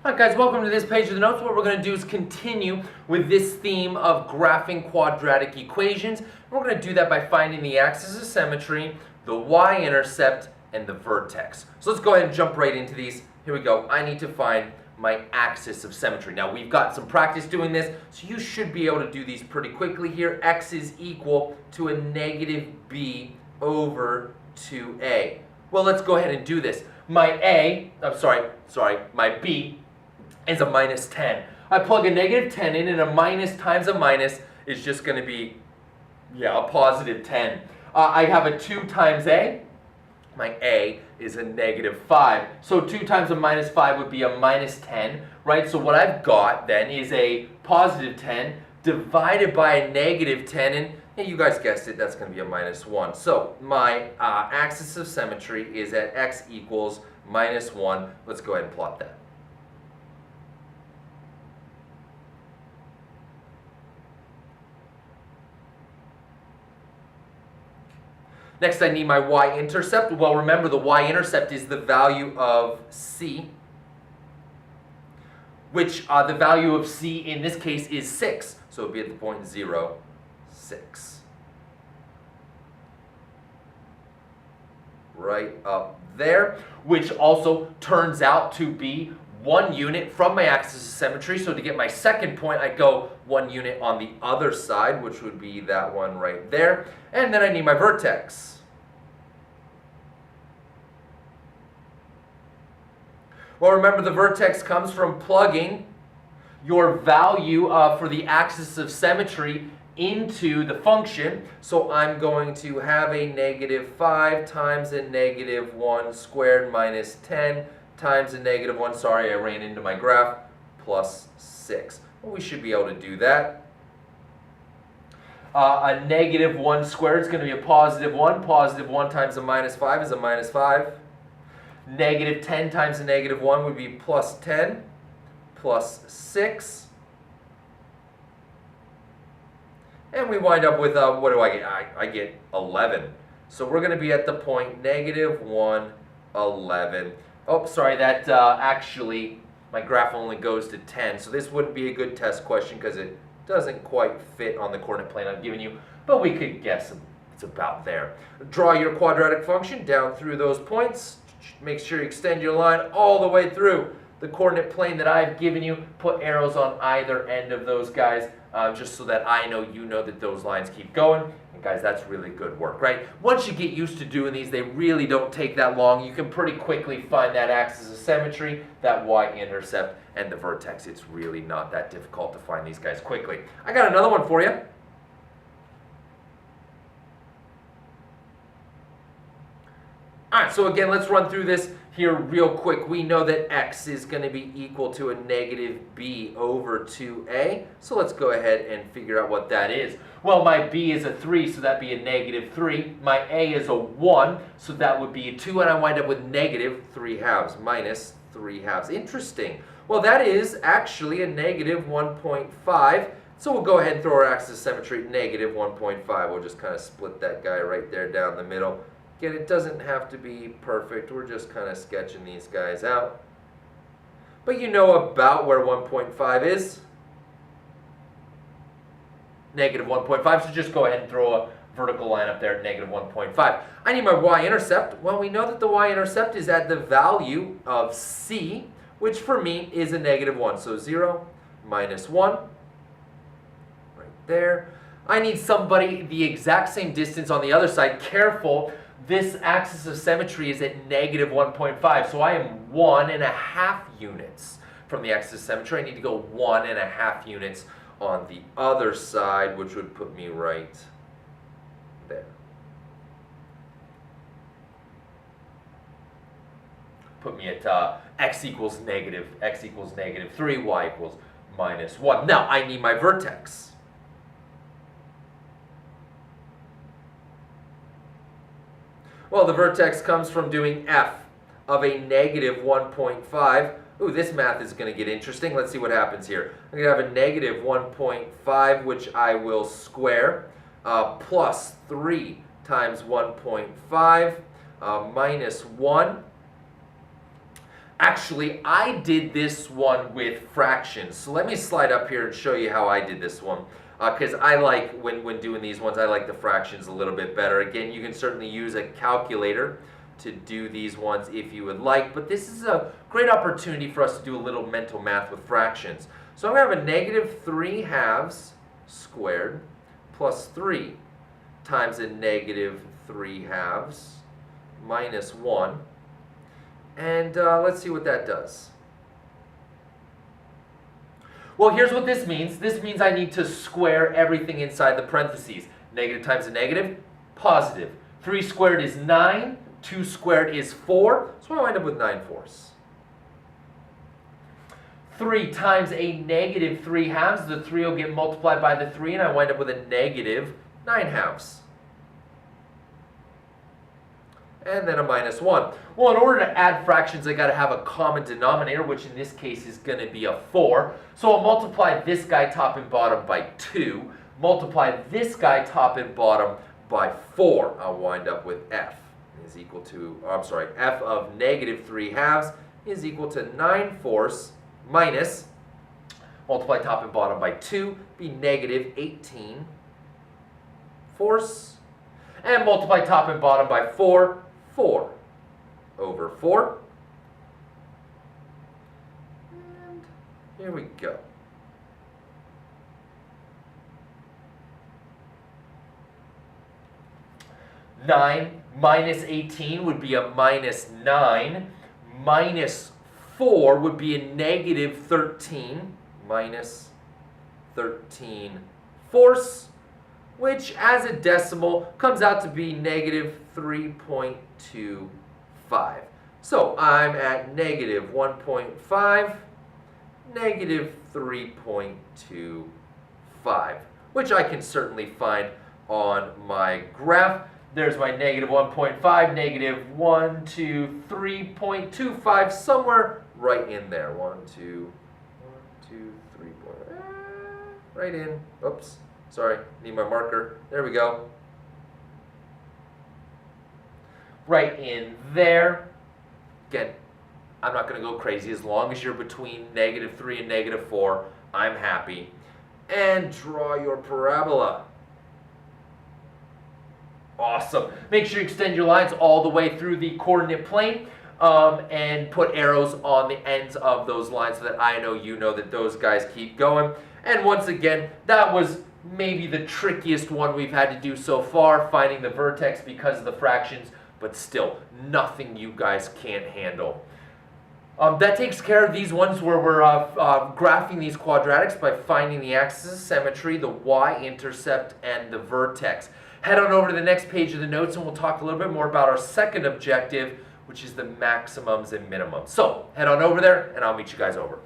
Alright guys, welcome to this page of the notes. What we're going to do is continue with this theme of graphing quadratic equations. We're going to do that by finding the axis of symmetry, the y-intercept, and the vertex. So let's go ahead and jump right into these. Here we go. I need to find my axis of symmetry. Now we've got some practice doing this, so you should be able to do these pretty quickly here. X is equal to a negative b over 2a. Well, let's go ahead and do this. My b is a minus 10. I plug a negative 10 in, and a minus times a minus is just going to be, a positive 10. I have a 2 times a. My a is a negative 5. So 2 times a minus 5 would be a minus 10, right? So what I've got then is a positive 10 divided by a negative 10, and you guys guessed it, that's going to be a minus 1. So my axis of symmetry is at x equals minus 1. Let's go ahead and plot that. Next, I need my y-intercept. Well, remember, the y-intercept is the value of c, which the value of c in this case is 6. So it would be at the point 0, 6. Right up there, which also turns out to be 1 unit from my axis of symmetry. So to get my second point, I go 1 unit on the other side, which would be that one right there. And then I need my vertex. Well, remember, the vertex comes from plugging your value for the axis of symmetry into the function. So I'm going to have a negative 5 times a negative 1 squared minus 10 times a negative 1, sorry, I ran into my graph, plus 6. Well, we should be able to do that. A negative 1 squared is going to be a positive 1. Positive 1 times a minus 5 is a minus 5. Negative 10 times a negative 1 would be plus 10, plus 6. And we wind up with, what do I get? I get 11. So we're going to be at the point negative 1, 11. Oh, sorry, that actually, my graph only goes to 10. So this wouldn't be a good test question because it doesn't quite fit on the coordinate plane I've given you. But we could guess it's about there. Draw your quadratic function down through those points. Make sure you extend your line all the way through the coordinate plane that I've given you. Put arrows on either end of those guys, just so that I know you know that those lines keep going. And guys, that's really good work, right? Once you get used to doing these, they really don't take that long. You can pretty quickly find that axis of symmetry, that y-intercept, and the vertex. It's really not that difficult to find these guys quickly. I got another one for you. Alright, so again, let's run through this here real quick. We know that x is going to be equal to a negative b over 2a. So let's go ahead and figure out what that is. Well, my b is a 3, so that'd be a negative 3. My a is a 1, so that would be a 2. And I wind up with negative 3 halves, minus 3 halves. Interesting. Well, that is actually a negative 1.5. So we'll go ahead and throw our axis of symmetry at negative 1.5. We'll just kind of split that guy right there down the middle. Again, it doesn't have to be perfect. We're just kind of sketching these guys out. But you know about where 1.5 is. Negative 1.5, so just go ahead and throw a vertical line up there at negative 1.5. I need my y-intercept. Well, we know that the y-intercept is at the value of c, which for me is a negative 1. So 0 minus 1, right there. I need somebody the exact same distance on the other side. Careful. This axis of symmetry is at negative 1.5, so I am 1.5 units from the axis of symmetry. I need to go 1.5 units on the other side, which would put me right there. Put me at x equals negative 3, y equals minus 1. Now I need my vertex. Well, the vertex comes from doing f of a negative 1.5. Ooh, this math is going to get interesting. Let's see what happens here. I'm going to have a negative 1.5, which I will square, plus 3 times 1.5 minus 1. Actually, I did this one with fractions. So let me slide up here and show you how I did this one. Because I like, when doing these ones, I like the fractions a little bit better. Again, you can certainly use a calculator to do these ones if you would like. But this is a great opportunity for us to do a little mental math with fractions. So I'm going to have a negative 3 halves squared plus 3 times a negative 3 halves minus 1. And let's see what that does. Well, here's what this means. This means I need to square everything inside the parentheses. Negative times a negative, positive. 3 squared is 9. 2 squared is 4. So I wind up with 9/4. 3 times a negative 3 halves. The 3 will get multiplied by the 3, and I wind up with a negative 9 halves. And then a minus 1. Well, in order to add fractions, I got to have a common denominator, which in this case is going to be a 4. So I'll multiply this guy top and bottom by 2. Multiply this guy top and bottom by 4. I'll wind up with f is equal to, f of negative 3 halves is equal to 9/4 minus, multiply top and bottom by 2, be negative 18/4. And multiply top and bottom by 4, 4 over 4. And here we go. Nine minus 18 would be a minus 9. Minus 4 would be a negative 13. Minus 13/4. Which, as a decimal, comes out to be negative 3.25. So I'm at negative 1.5, negative 3.25, which I can certainly find on my graph. There's my negative 1.5, negative 1, 2, 3.25, somewhere right in there. 1, 2, 3, right in. Oops. Sorry, need my marker. There we go. Right in there. Again, I'm not going to go crazy. As long as you're between negative 3 and negative 4, I'm happy. And draw your parabola. Awesome. Make sure you extend your lines all the way through the coordinate plane. And put arrows on the ends of those lines so that I know you know that those guys keep going. And once again, that was maybe the trickiest one we've had to do so far, finding the vertex because of the fractions, but still, nothing you guys can't handle. That takes care of these ones where we're graphing these quadratics by finding the axis of symmetry, the y-intercept, and the vertex. Head on over to the next page of the notes and we'll talk a little bit more about our second objective, which is the maximums and minimums. So, head on over there and I'll meet you guys over.